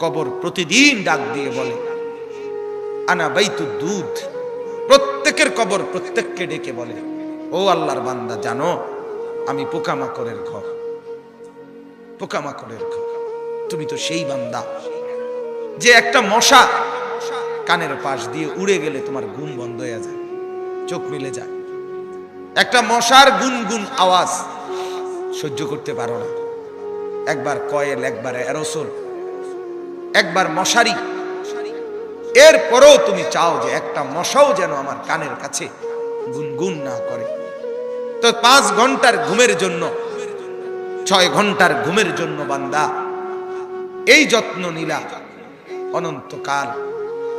কবর প্রতিদিন ডাক দিয়ে বলে আনা বাইতুদ দুধ। প্রত্যেকের কবর প্রত্যেককে ডেকে বলে, ও আল্লাহর বান্দা, জানো আমি পোকামাকড়ের ঘর, পোকামাকড়ের ঘর। তুমি তো সেই বান্দা যে একটা মশা কানের পাশ দিয়ে উড়ে গেলে তোমার ঘুম বন্ধ হয়ে যায়, চোখ মিলে যায়। একটা মশার গুনগুন আওয়াজ সহ্য করতে পারো না। একবার কয়েল, একবার অ্যারোসোল, একবার মশারি, এরপরেও তুমি চাও যে একটা মশাও যেন আমার কানের কাছে গুনগুন না করে। তো 5 ঘন্টার ঘুমের জন্য, 6 ঘন্টার ঘুমের জন্য বান্দা এই যত্ন নিলা, অনন্তকাল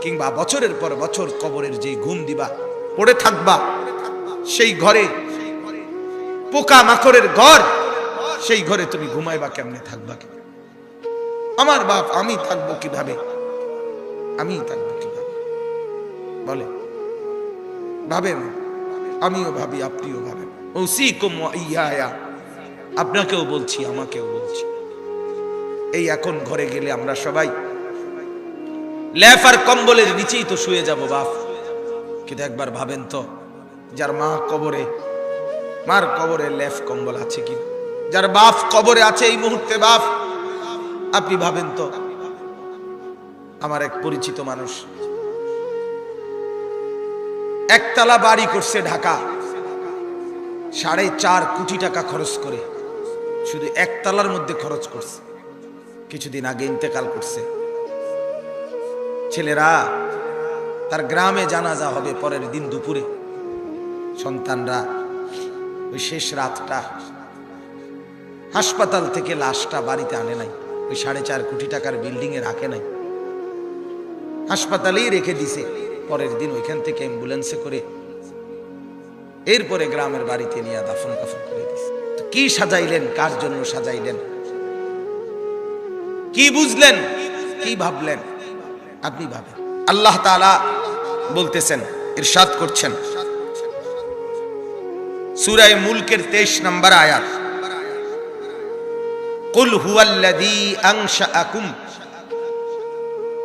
কিংবা বছরের পর বছর কবরের যে ঘুম দিবা, পড়ে থাকবা সেই ঘরে, পোকা মাকড়ের ঘর, সেই ঘরে তুমি ঘুমাইবা কেমনে, থাকবা কি? আমার বাপ, আমি থাকবো কিভাবে? আমি থাকবো কিভাবে বলে? ভাবেন, আমিও ভাবি, আপনিও ভাবেন। ওসিকুম ওয়া ইয়া, আপনাকেও বলছি, আমাকেও বলছি। এই এখন ঘরে গেলে আমরা সবাই লেফ আর কম্বলের নিচেই তো শুয়ে যাব বাপ। কিন্তু একবার ভাবেন তো, যার মা কবরে, মার কবরে লেফ কম্বল আছে কি? যার বাপ কবরে আছে এই মুহূর্তে, বাপ আপনি ভাবেন তো। আমার এক পরিচিত মানুষ একতলা বাড়ি করছে ঢাকা, 4.5 কোটি টাকা খরচ করে, শুধু একতলার মধ্যে খরচ করছে। কিছুদিন আগে ইন্তেকাল করছে। ছেলেরা, তার গ্রামে জানাজা হবে পরের দিন দুপুরে। সন্তানরা ওই শেষ রাতটা হাসপাতাল থেকে লাশটা বাড়িতে আনে নাই, ওই 4.5 কোটি টাকার বিল্ডিং এ রাখে নাই, হাসপাতালেই রেখে দিছে। পরের দিন ওইখান থেকে অ্যাম্বুলেন্সে করে এরপরে গ্রামের বাড়িতে নিয়ে দাফন কাফন করে দিছে। তো কি সাজাইলেন, কার জন্য সাজাইলেন, কি বুঝলেন, কি ভাবলেন? আপনি ভাবেন। আল্লাহ তাআলা বলতেছেন, ইরশাদ করছেন সূরা মুলকের 23 নম্বর আয়াত, কুল হুয়াল্লাযী আনশাআকুম।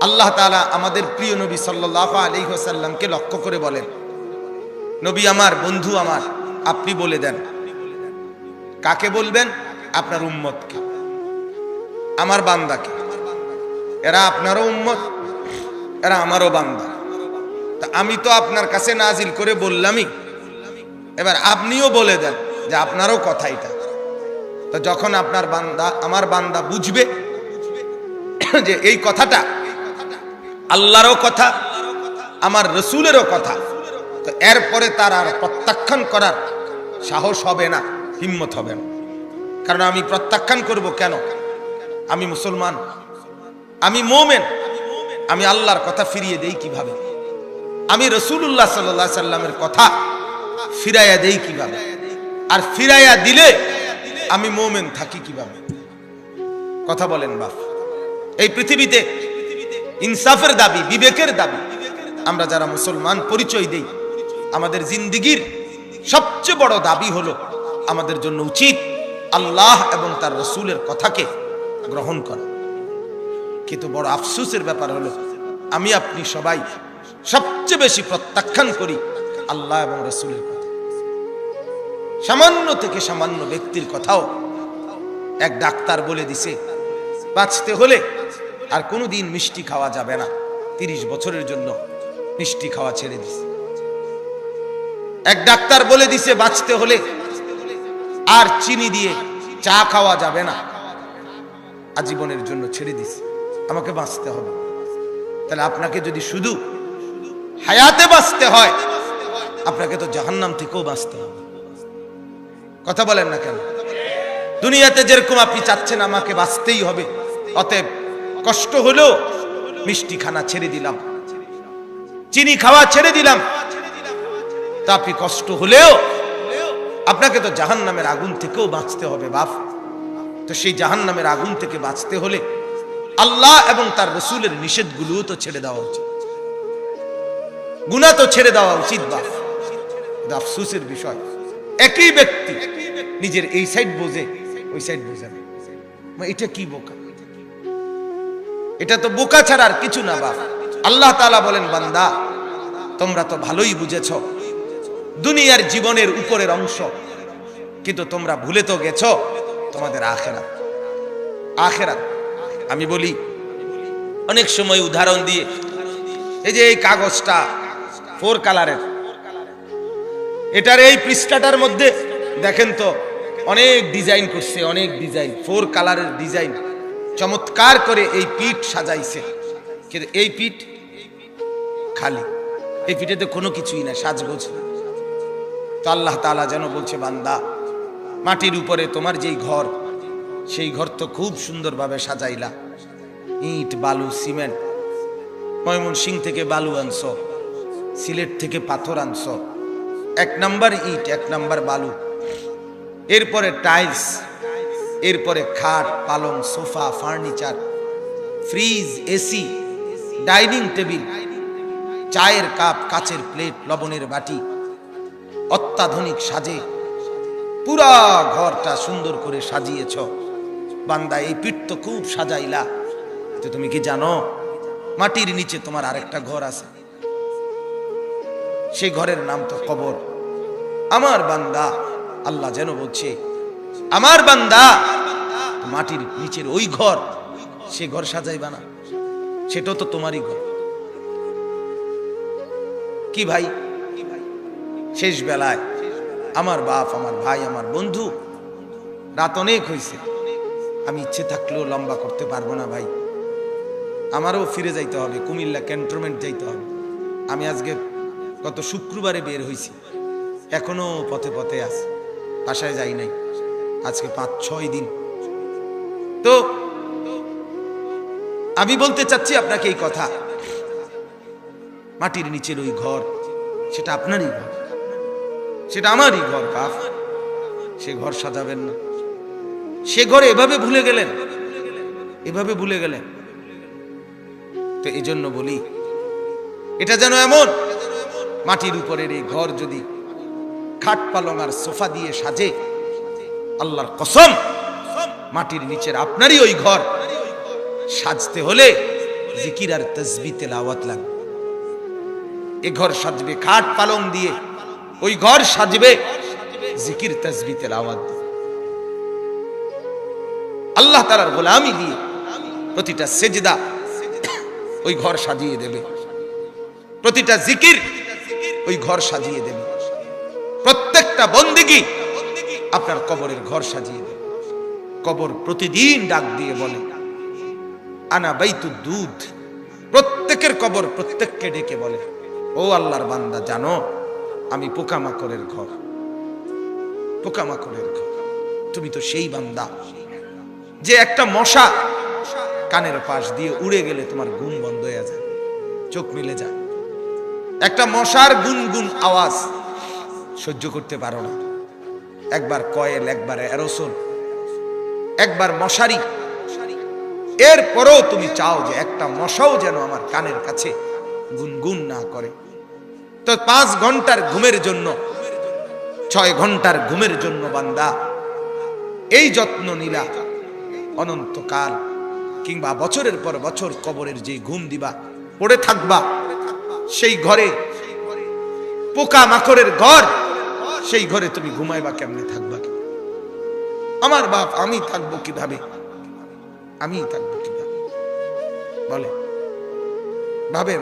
আল্লাহ তাআলা আমাদের প্রিয় নবী সাল্লাল্লাহু আলাইহি ওয়াসাল্লামকে লক্ষ্য করে বলেন, নবী আমার, বন্ধু আমার, আপনি বলে দেন। কাকে বলবেন? আপনার উম্মতকে, আমার বান্দাকে। এরা আপনারও উম্মত, এরা আমারও বান্দা। তা আমি তো আপনার কাছে নাজিল করে বললামই, এবার আপনিও বলে দেন যে আপনারও কথা এটা। তো যখন আপনার বান্দা, আমার বান্দা বুঝবে যে এই কথাটা আল্লাহরও কথা, আমার রসুলেরও কথা, তো এরপরে তার আর প্রত্যাখ্যান করার সাহস হবে না, হিম্মত হবে না। কারণ আমি প্রত্যাখ্যান করব কেন? আমি মুসলমান, আমি মুমিন, আমি আল্লাহর কথা ফিরিয়ে দেই কিভাবে? আমি রাসূলুল্লাহ সাল্লাল্লাহু আলাইহি সাল্লামের কথা ফিরাইয়া দেই কিভাবে? আর ফিরাইয়া দিলে আমি মুমিন থাকি কিভাবে? কথা বলেন বাপ। এই পৃথিবীতে ইনসাফের দাবি, বিবেকের দাবি আমরা যারা মুসলমান পরিচয় দেই, আমাদের জিন্দেগির সবচেয়ে বড় দাবি হলো আমাদের জন্য উচিত আল্লাহ এবং তার রাসূলের কথাকে গ্রহণ করা। কিন্তু বড় আফসোসের ব্যাপার হলো আমি আপনি সবাই সবচেয়ে বেশি প্রত্যাখ্যান করি আল্লাহ এবং রাসূলের কথা। সামান্য থেকে সামান্য ব্যক্তির কথাও এক ডাক্তার বলে দিছে বাঁচতে হলে আর কোনোদিন মিষ্টি খাওয়া যাবে না, 30 বছরের জন্য মিষ্টি খাওয়া ছেড়ে দিছে। এক ডাক্তার বলে দিছে বাঁচতে হলে আর চিনি দিয়ে চা খাওয়া যাবে না, আজীবনের জন্য ছেড়ে দিছে। আমাকে বাঁচতে হবে। তাহলে আপনাকে যদি শুধু হায়াতে বাঁচতে হয়, আপনাকে তো জাহান্নাম থেকেও বাঁচতে হবে। কথা বলেন না কেন? দুনিয়াতে যেরকম আপনি চাচ্ছেন আমাকে বাঁচতেই হবে, অতএব কষ্ট হলেও মিষ্টি খানা ছেড়ে দিলাম, চিনি খাওয়া ছেড়ে দিলাম, তা আপনি কষ্ট হলেও আপনাকে তো জাহান্নামের আগুন থেকেও বাঁচতে হবে বাপ। তো সেই জাহান্নামের আগুন থেকে বাঁচতে হলে আল্লাহ এবং তার রাসূলের নিষেধগুলোও তো ছেড়ে দেওয়া উচিত, গুনাহ তো ছেড়ে দেওয়া উচিত বাপ। আফসোসের বিষয়, একই ব্যক্তি নিজের এই সাইড বোঝে, ওই সাইড বোঝে না। এটা কি বোকা? এটা তো বোকা ছাড়া আর কিছু না বাপ। আল্লাহ তাআলা বলেন, বান্দা তোমরা তো ভালোই বুঝেছ দুনিয়ার জীবনের উপরের অংশ, কিন্তু তোমরা ভুলে তো গেছো তোমাদের আখিরাত। আখিরাত আমি বলি অনেক সময় উদাহরণ দিয়ে, এই যে এই কাগজটা 4 কালারের, এটার এই পৃষ্ঠাটার মধ্যে দেখেন তো অনেক ডিজাইন করছে, অনেক ডিজাইন, 4 কালারের ডিজাইন, চমৎকার করে এই পিঠ সাজাইছে, কিন্তু এই পিঠ খালি, এই পিঠেতে কোনো কিছুই না, সাজগোজ। তো আল্লাহ তাআলা যেন বলছে, বান্দা মাটির উপরে তোমার যেই ঘর, সেই ঘর তো খুব সুন্দরভাবে সাজাইলা, ইট বালু সিমেন্ট, ময়মনসিংহ থেকে বালু আনছো, সিলেট থেকে পাথর আনছো, 1 নাম্বার ইট 1 নাম্বার বালু, এরপরে টাইলস, এরপরে খাট পালং sofa furniture, fridge AC, dining table, চায়ের কাপ, কাচের প্লেট, লবণের বাটি, অত্যাধুনিক সাজে পুরা ঘরটা সুন্দর করে সাজিয়েছ। বান্দা এই পিঠ তো খুব সাজাইলা, তো তুমি কি জানো মাটির নিচে তোমার আরেকটা ঘর আছে, সেই ঘরের নাম তো কবর। আমার বান্দা, আল্লাহ যেন বলছে, আমার বান্দা মাটির নিচের ওই ঘর, সে ঘর সাজাইবা না, সেটাও তো তোমারই ঘর। কি ভাই, শেষ বেলায় আমার বাপ, আমার ভাই, আমার বন্ধু, রাত অনেক হয়েছে, আমি ইচ্ছে থাকলেও লম্বা করতে পারবো না ভাই, আমারও ফিরে যাইতে হবে, কুমিল্লা ক্যান্টনমেন্ট যাইতে হবে। আমি আজকে গত শুক্রবারে বের হয়েছি, এখনো পথে পথে আছে, বাসায় যাই নাই, আজকে 5-6 দিন। তো আমি বলতে চাচ্ছি আপনাকে এই কথা, মাটির নিচের ওই ঘর, সেটা আপনারই ঘর, সেটা আমারই ঘর বাপ, সে ঘর সাজাবেন না। সে ঘরে এভাবে ভুলে গেলেন, এভাবে ভুলে গেলেন। তো এই জন্য বলি, এটা যেন এমন মাটির উপরের এই ঘর যদি খাট পালং আর সোফা দিয়ে সাজে, আল্লাহর কসম মাটির নিচের আপনারই ওই ঘর সাজতে হলে জিকির আর তাসবিহ তেলাওয়াত লাগবে। এই ঘর সাজবে খাট পালং দিয়ে, ওই ঘর সাজবে জিকির তাসবিহ তেলাওয়াত দিয়ে, আল্লাহ তাআলার গোলামি দিয়ে, প্রতিটা সেজদা ওই ঘর সাজিয়ে দেবে, প্রতিটা জিকির ওই ঘর সাজিয়ে দেবে, প্রত্যেকটা বন্দেগী আপনার কবরের ঘর সাজিয়ে দেবে। কবর প্রতিদিন ডাক দিয়ে বলে, আনা বাইতুদ দুধ, প্রত্যেকের কবর প্রত্যেককে ডেকে বলে, ও আল্লাহর বান্দা জানো আমি পোকামাকড়ের ঘর, পোকামাকড়ের ঘর। তুমি তো সেই বান্দা যে একটা মশা কানের পাশ দিয়ে উড়ে গেলে তোমার ঘুম বন্ধ হয়ে যায়, চোখ মিলে যায়। একটা মশার গুনগুন আওয়াজ সহ্য করতে পারো না, একবার কয়েল, একবার অ্যারোসোল, একবার মশারি, এরপরেও তুমি চাও যে একটা মশাও যেন আমার কানের কাছে গুনগুন না করে। তো 5 ঘন্টার ঘুমের জন্য, 6 ঘন্টার ঘুমের জন্য বান্দা এই যত্ন নিলা, অনন্তকাল কিংবা বছরের পর বছর কবরের যে ঘুম দিবা, পড়ে থাকবা, সেই ঘরে পোকা মাকড়ের ঘর, সেই ঘরে তুমি ঘুমাইবা কেমনে, থাকবা কি? আমার বাপ, আমি থাকবো কিভাবে, আমি থাকবো কিভাবে বলে? ভাবেন,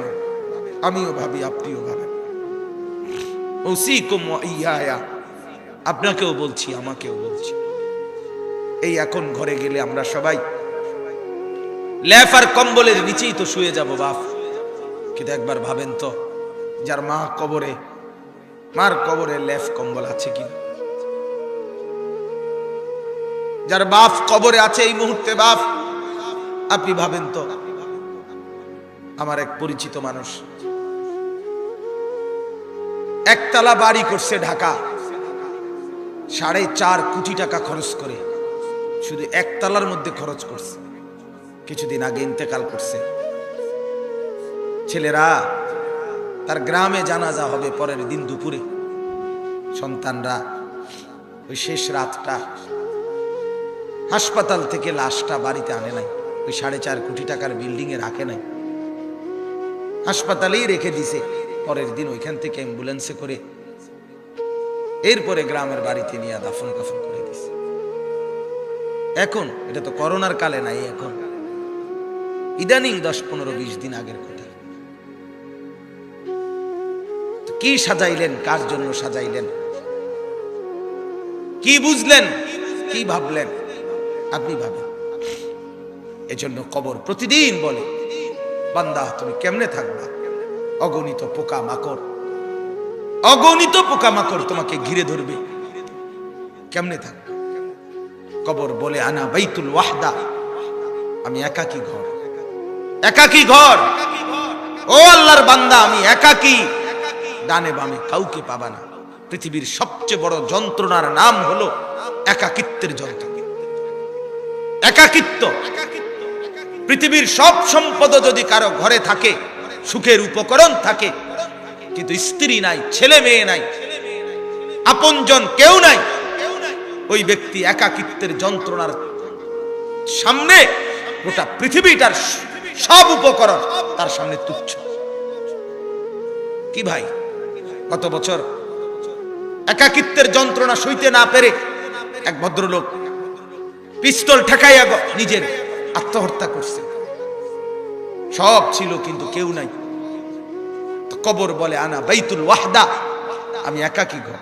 আমিও ভাবি, আপনিও ভাবেন। ওসিকুম ওয়া ইয়া, আপনাকেও বলছি, আমাকেও বলছি। এই এখন ঘরে গেলে আমরা সবাই লেফ আর কম্বলের নিচেই তো শুয়ে যাব বাপ, কিন্তু একবার ভাবেন তো, যার মা কবরে, মার কবরে লেফ কম্বল আছে কি? যার বাপ কবরে আছে এই মুহূর্তে, বাপ আপনি ভাবেন তো। আমার এক পরিচিত মানুষ একতলা বাড়ি করছে ঢাকা, 4.5 কোটি টাকা খরচ করে, শুধু একতলার মধ্যে খরচ করছে। কিছুদিন আগে ইন্তেকাল করছে। ছেলেরা, তার গ্রামে জানাজা হবে পরের দিন দুপুরে। সন্তানরা ওই শেষ রাতটা হাসপাতাল থেকে লাশটা বাড়িতে আনে নাই, ওই 4.5 কোটি টাকার বিল্ডিং এ রাখে নাই, হাসপাতালেই রেখে দিছে। পরের দিন ওইখান থেকে অ্যাম্বুলেন্সে করে এরপরে গ্রামের বাড়িতে নিয়ে দাফন কাফন করে দিছে। এখন এটা তো করোনার কালে নাই, এখন ইদানিং 10-15-20 দিন আগের কথা। কি সাজাইলেন, কার জন্য সাজাইলেন, কি বুঝলেন, কি ভাবলেন? আপনি ভাবেন। এজন্য কবর প্রতিদিন বলে, বান্দা তুমি কেমনে থাকবা? অগণিত পোকা মাকড়, অগণিত পোকা মাকড় তোমাকে ঘিরে ধরবে, কেমনে থাকবে? কবর বলে, আনা বাইতুল ওয়াহদা, আমি একাকী ঘর, একাকী ঘর। ও আল্লাহর বান্দা, আমি একাকী, ডানে বামে কাউকে পাবা না। পৃথিবীর সবচেয়ে বড় যন্ত্রণার নাম হলো একাকিত্বের যন্ত্রণা, একাকিত্ব। পৃথিবীর সব সম্পদ যদি কারো ঘরে থাকে, সুখের উপকরণ থাকে, কিন্তু স্ত্রী নাই, ছেলে মেয়ে নাই, আপনজন কেউ নাই, ওই ব্যক্তি একাকিত্বের যন্ত্রণার সামনে গোটা পৃথিবীটার সব উপকরণ তার সামনে তুচ্ছ। কি ভাই, গত বছর একাকিত্বের যন্ত্রণা সইতে না পেরে এক ভদ্রলোক পিস্তল ঠেকাইয়া নিজের আত্মহত্যা করছে। সব ছিল কিন্তু কেউ নাই। কবর বলে, আনা বাইতুল ওয়াহদা, আমি একাকী ঘর।